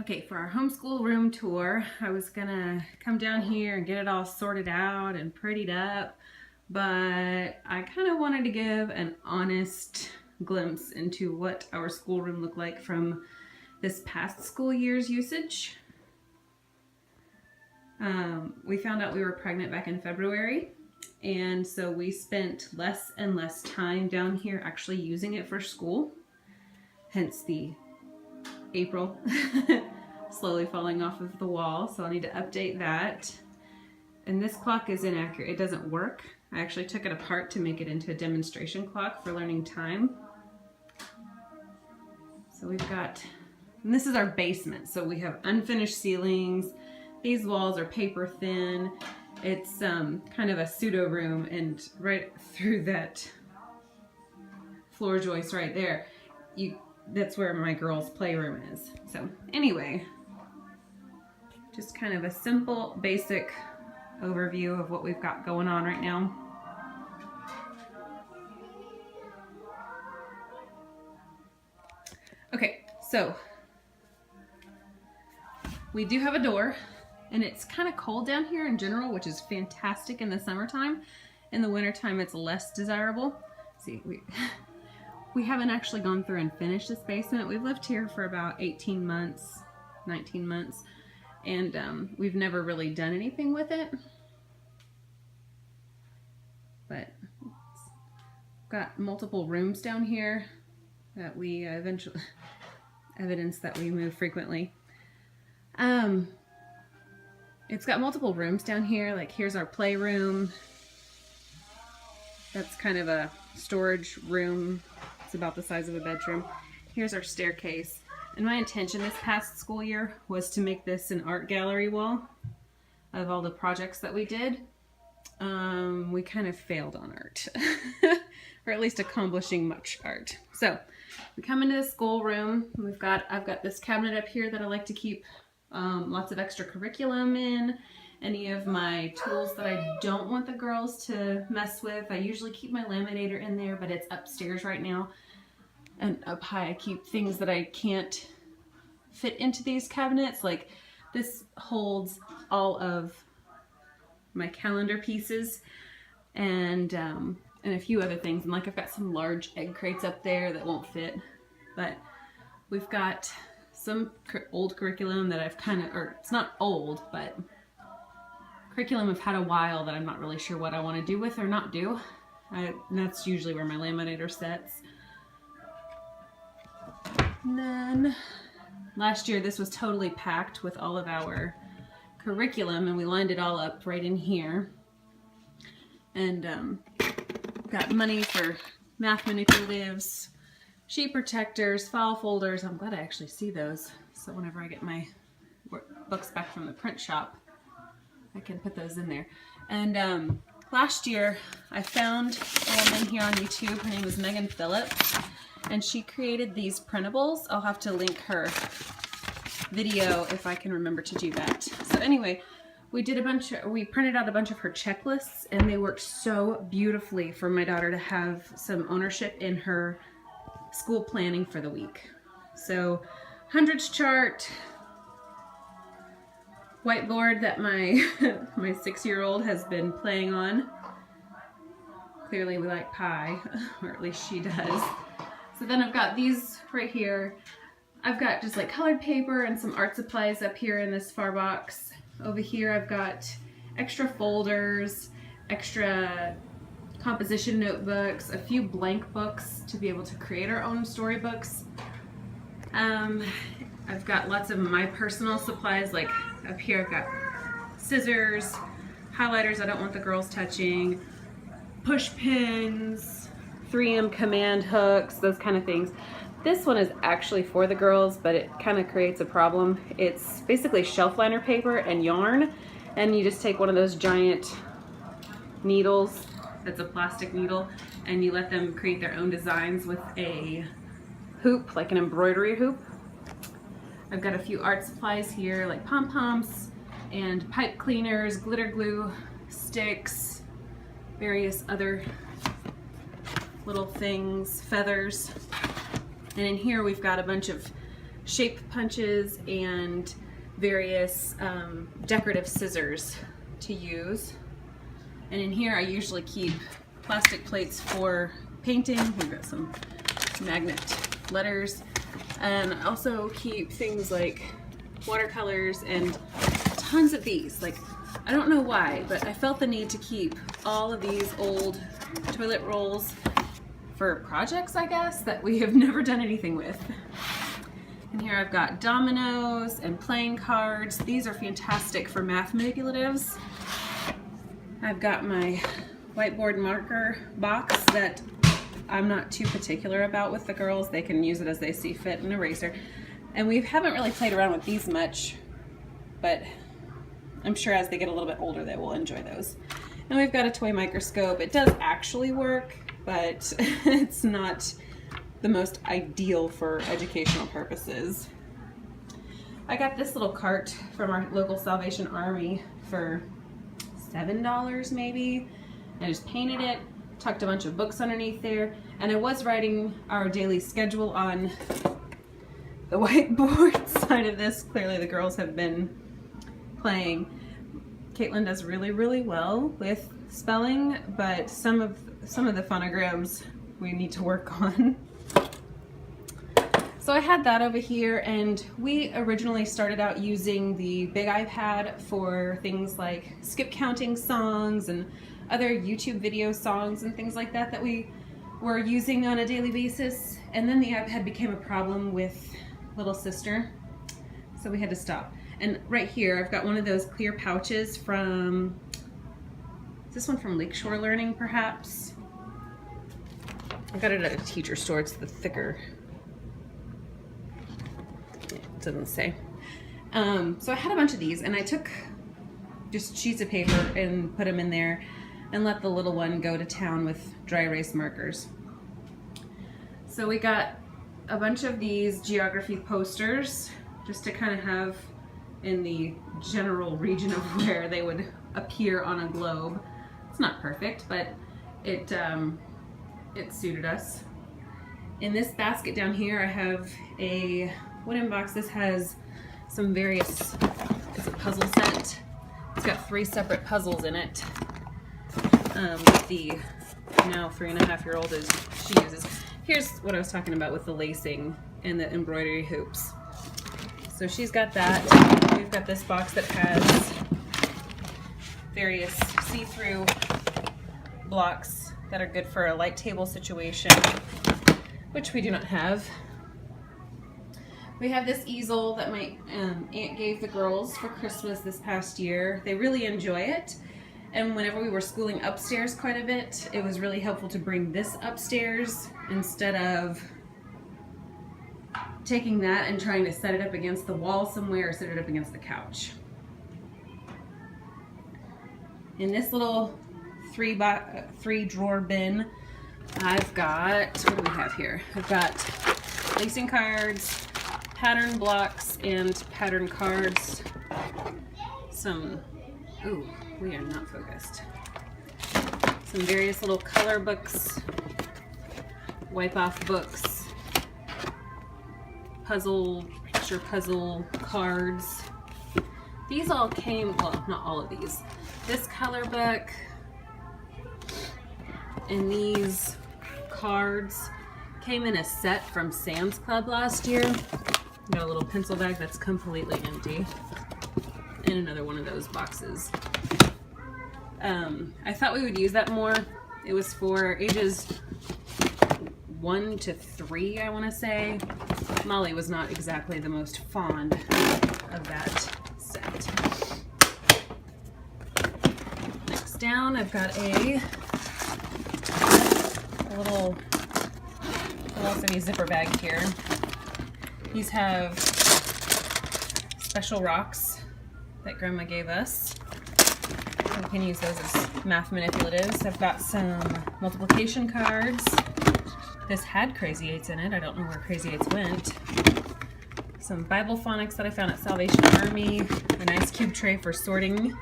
Okay, for our homeschool room tour, I was gonna come down here and get it all sorted out and prettied up, but I kind of wanted to give an honest glimpse into what our schoolroom looked like from this past school year's usage. We found out we were pregnant back in February, and so we spent less and less time down here actually using it for school, hence the April slowly falling off of the wall. So I need to update that. And this clock is inaccurate. It doesn't work. I actually took it apart to make it into a demonstration clock for learning time. So we've got, and this is our basement. So we have unfinished ceilings. These walls are paper thin. It's kind of a pseudo room, and right through that floor joist right there, that's where my girls' playroom is. So anyway, just kind of a simple, basic overview of what we've got going on right now. Okay, so we do have a door, and it's kind of cold down here in general, which is fantastic in the summertime. In the wintertime, it's less desirable. See, we haven't actually gone through and finished this basement. We've lived here for about 18 months, 19 months, and we've never really done anything with it. But it's got multiple rooms down here that we eventually, evidence that we move frequently. It's got multiple rooms down here. Like, here's our playroom. That's kind of a storage room. It's about the size of a bedroom. Here's our staircase. And my intention this past school year was to make this an art gallery wall of all the projects that we did. We kind of failed on art, or at least accomplishing much art. So we come into the schoolroom. I've got this cabinet up here that I like to keep lots of extra curriculum in. Any of my tools that I don't want the girls to mess with. I usually keep my laminator in there, but it's upstairs right now. And up high I keep things that I can't fit into these cabinets. Like, this holds all of my calendar pieces and a few other things. And like, I've got some large egg crates up there that won't fit. But we've got some old curriculum that I've kind of, or it's not old, but curriculum I've had a while that I'm not really sure what I want to do with or not do. And that's usually where my laminator sits. And then last year this was totally packed with all of our curriculum, and we lined it all up right in here. And got money for math manipulatives, sheet protectors, file folders. I'm glad I actually see those, so whenever I get my books back from the print shop, I can put those in there. And last year I found a woman here on YouTube. Her name is Megan Phillips, and she created these printables. I'll have to link her video if I can remember to do that. So anyway, we printed out a bunch of her checklists, and they worked so beautifully for my daughter to have some ownership in her school planning for the week. So hundreds chart, whiteboard that my my 6-year-old has been playing on. Clearly we like pie, or at least she does. So then I've got these right here. I've got just like colored paper and some art supplies up here in this far box. Over here I've got extra folders, extra composition notebooks, a few blank books to be able to create our own storybooks. I've got lots of my personal supplies. Like up here I've got scissors, highlighters I don't want the girls touching, push pins, 3M command hooks, those kind of things. This one is actually for the girls, but it kind of creates a problem. It's basically shelf liner paper and yarn, and you just take one of those giant needles, that's a plastic needle, and you let them create their own designs with a hoop, like an embroidery hoop. I've got a few art supplies here, like pom-poms and pipe cleaners, glitter glue, sticks, various other little things, feathers. And in here we've got a bunch of shape punches and various decorative scissors to use. And in here I usually keep plastic plates for painting. We've got some magnet letters, and I also keep things like watercolors and tons of these. Like, I don't know why, but I felt the need to keep all of these old toilet rolls for projects, I guess, that we have never done anything with. And here I've got dominoes and playing cards. These are fantastic for math manipulatives. I've got my whiteboard marker box that I'm not too particular about with the girls. They can use it as they see fit, an eraser. And we haven't really played around with these much, but I'm sure as they get a little bit older they will enjoy those. And we've got a toy microscope. It does actually work, but it's not the most ideal for educational purposes. I got this little cart from our local Salvation Army for $7 maybe. I just painted it, tucked a bunch of books underneath there, and I was writing our daily schedule on the whiteboard side of this. Clearly the girls have been playing. Caitlin does really, really well with spelling, but some of the phonograms we need to work on. So I had that over here, and we originally started out using the big iPad for things like skip counting songs and other YouTube video songs and things like that that we were using on a daily basis. And then the iPad became a problem with little sister, so we had to stop. And right here I've got one of those clear pouches from, is this one from Lakeshore Learning perhaps? I got it at a teacher store. It's the thicker, it doesn't say. So I had a bunch of these, and I took just sheets of paper and put them in there and let the little one go to town with dry erase markers. So we got a bunch of these geography posters just to kind of have in the general region of where they would appear on a globe. It's not perfect, but it suited us. In this basket down here I have a wooden box. This has some various, it's a puzzle set. It's got 3 separate puzzles in it. The now 3.5-year-old she uses. Here's what I was talking about with the lacing and the embroidery hoops. So she's got that. We've got this box that has various see-through blocks that are good for a light table situation, which we do not have. We have this easel that my aunt gave the girls for Christmas this past year. They really enjoy it. And whenever we were schooling upstairs quite a bit, it was really helpful to bring this upstairs instead of taking that and trying to set it up against the wall somewhere or set it up against the couch. In this little 3-drawer bin, I've got, what do we have here? I've got lacing cards, pattern blocks, and pattern cards. Some, ooh, we are not focused. Some various little color books, wipe off books, picture puzzle cards. These all came, well, not all of these. This color book and these cards came in a set from Sam's Club last year. Got a little pencil bag that's completely empty. And another one of those boxes. I thought we would use that more. It was for ages 1 to 3, I want to say. Molly was not exactly the most fond of that set. Next down, I've got a little velocity zipper bag here. These have special rocks that Grandma gave us. We can use those as math manipulatives. I've got some multiplication cards. This had Crazy Eights in it. I don't know where Crazy Eights went. Some Bible phonics that I found at Salvation Army. A nice cube tray for sorting.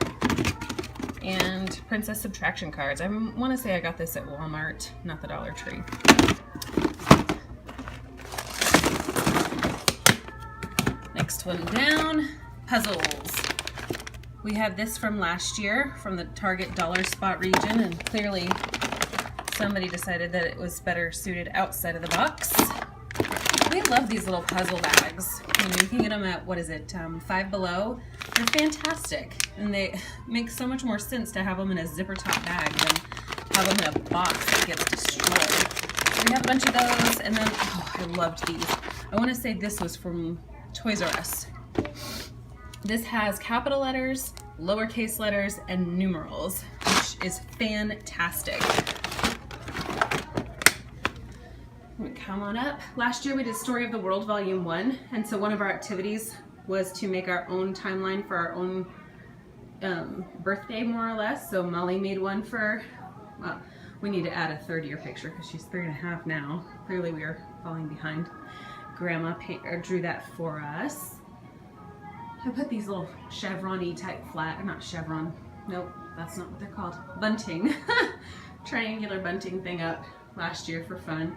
And Princess Subtraction cards. I want to say I got this at Walmart, not the Dollar Tree. Next one down, puzzles. We had this from last year from the Target dollar spot region, and clearly somebody decided that it was better suited outside of the box. We love these little puzzle bags. I mean, you can get them at, what is it, Five Below. They're fantastic, and they make so much more sense to have them in a zipper top bag than have them in a box that gets destroyed. So we have a bunch of those, and then, oh, I loved these. I want to say this was from Toys R Us. This has capital letters, lowercase letters, and numerals, which is fantastic. Come on up. Last year we did Story of the World Volume 1, and so one of our activities was to make our own timeline for our own birthday, more or less. So Molly made one for, well, we need to add a third-year picture because she's 3.5 now. Clearly we are falling behind. Grandma drew that for us. I put these little chevron-y type flat, not chevron, nope, that's not what they're called, bunting, triangular bunting thing up last year for fun.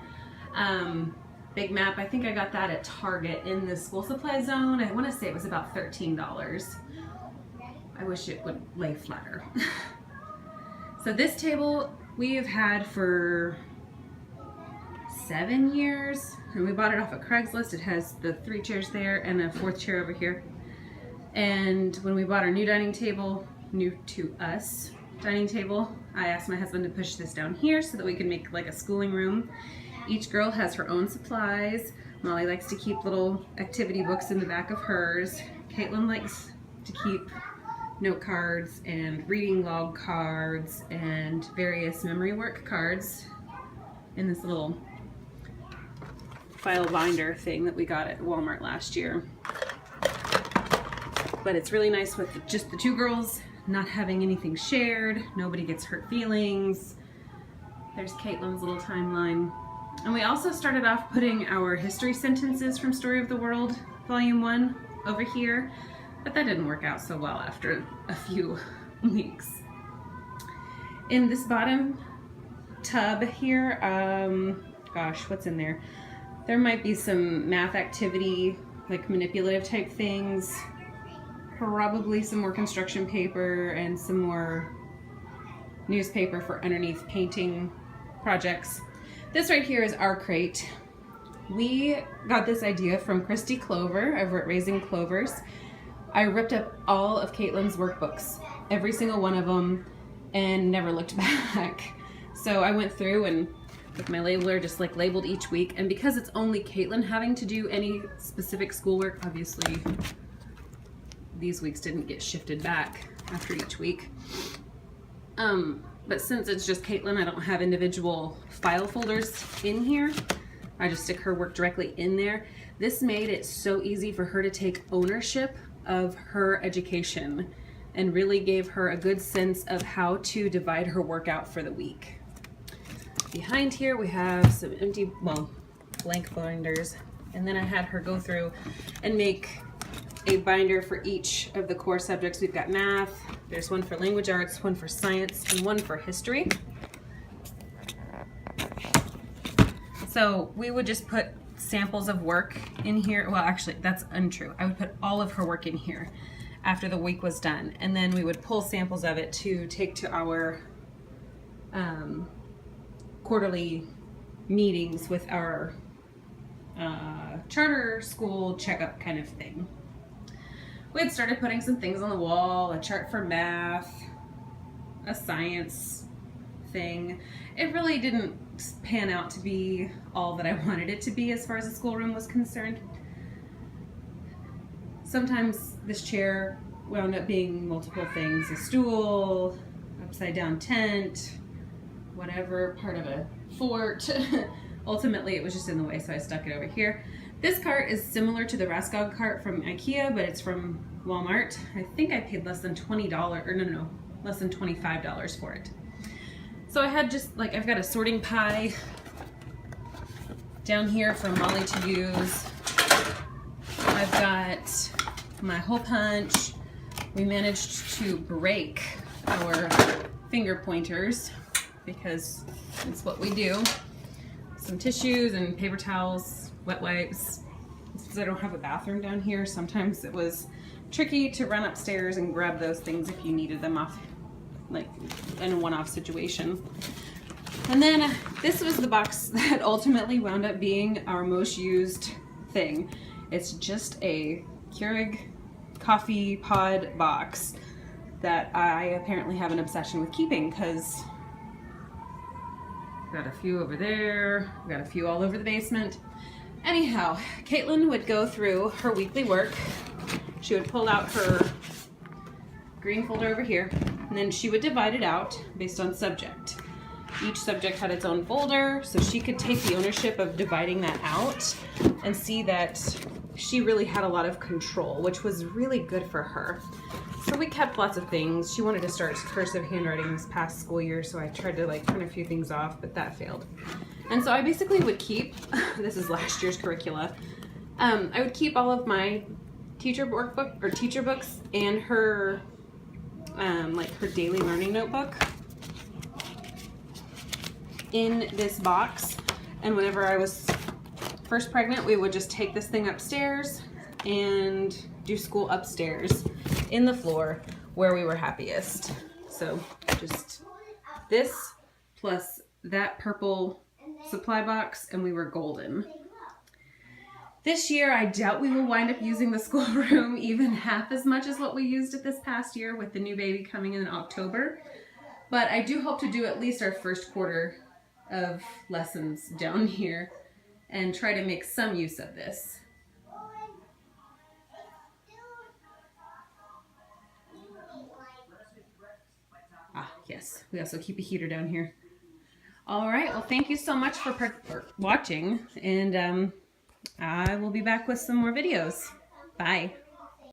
Big map, I think I got that at Target in the school supply zone. I want to say it was about $13. I wish it would lay flatter. So this table we have had for 7 years, and we bought it off of Craigslist. It has the 3 chairs there and a 4th chair over here. And when we bought our new dining table, new to us dining table, I asked my husband to push this down here so that we could make like a schooling room. Each girl has her own supplies. Molly likes to keep little activity books in the back of hers. Caitlin likes to keep note cards and reading log cards and various memory work cards in this little file binder thing that we got at Walmart last year. But it's really nice with just the 2 girls, not having anything shared. Nobody gets hurt feelings. There's Caitlin's little timeline. And we also started off putting our history sentences from Story of the World Volume 1 over here, but that didn't work out so well after a few weeks. In this bottom tub here, gosh, what's in there? There might be some math activity, like manipulative type things, probably some more construction paper and some more newspaper for underneath painting projects. This right here is our crate. We got this idea from Christy Clover over at Raising Clovers. I ripped up all of Caitlin's workbooks, every single one of them, and never looked back. So I went through and with my labeler just like labeled each week, and because it's only Caitlin having to do any specific schoolwork, obviously these weeks didn't get shifted back after each week. But since it's just Caitlin, I don't have individual file folders in here. I just stick her work directly in there. This made it so easy for her to take ownership of her education and really gave her a good sense of how to divide her work out for the week. Behind here we have some empty, well, blank binders, and then I had her go through and make a binder for each of the core subjects. We've got math, there's one for language arts, one for science, and one for history. So we would just put samples of work in here. Well, actually, that's untrue. I would put all of her work in here after the week was done, and then we would pull samples of it to take to our quarterly meetings with our charter school checkup kind of thing. We had started putting some things on the wall, a chart for math, a science thing. It really didn't pan out to be all that I wanted it to be as far as the schoolroom was concerned. Sometimes this chair wound up being multiple things, a stool, upside down tent, whatever, part of a fort. Ultimately, it was just in the way, so I stuck it over here. This cart is similar to the Raskog cart from IKEA, but it's from Walmart. I think I paid less than $20, or no, less than $25 for it. So I had just, like, I've got a sorting pie down here for Molly to use. I've got my hole punch. We managed to break our finger pointers because it's what we do. Some tissues and paper towels, wet wipes. because I don't have a bathroom down here, sometimes it was tricky to run upstairs and grab those things if you needed them off, like in a one-off situation. And then this was the box that ultimately wound up being our most used thing. It's just a Keurig coffee pod box that I apparently have an obsession with keeping, because got a few over there, got a few all over the basement. Anyhow, Caitlin would go through her weekly work. She would pull out her green folder over here, and then she would divide it out based on subject. Each subject had its own folder, so she could take the ownership of dividing that out and see that she really had a lot of control, which was really good for her. So we kept lots of things. She wanted to start cursive handwriting this past school year, so I tried to like print a few things off, but that failed. And so I basically would keep, this is last year's curricula, I would keep all of my teacher workbook or teacher books and her like her daily learning notebook in this box. And whenever I was first pregnant, we would just take this thing upstairs and do school upstairs in the floor where we were happiest. So just this plus that purple supply box, and we were golden. This year, I doubt we will wind up using the schoolroom even half as much as what we used it this past year with the new baby coming in October. But I do hope to do at least our first quarter of lessons down here and try to make some use of this. Ah, yes, we also keep a heater down here. All right, well, thank you so much for watching, and I will be back with some more videos. Bye.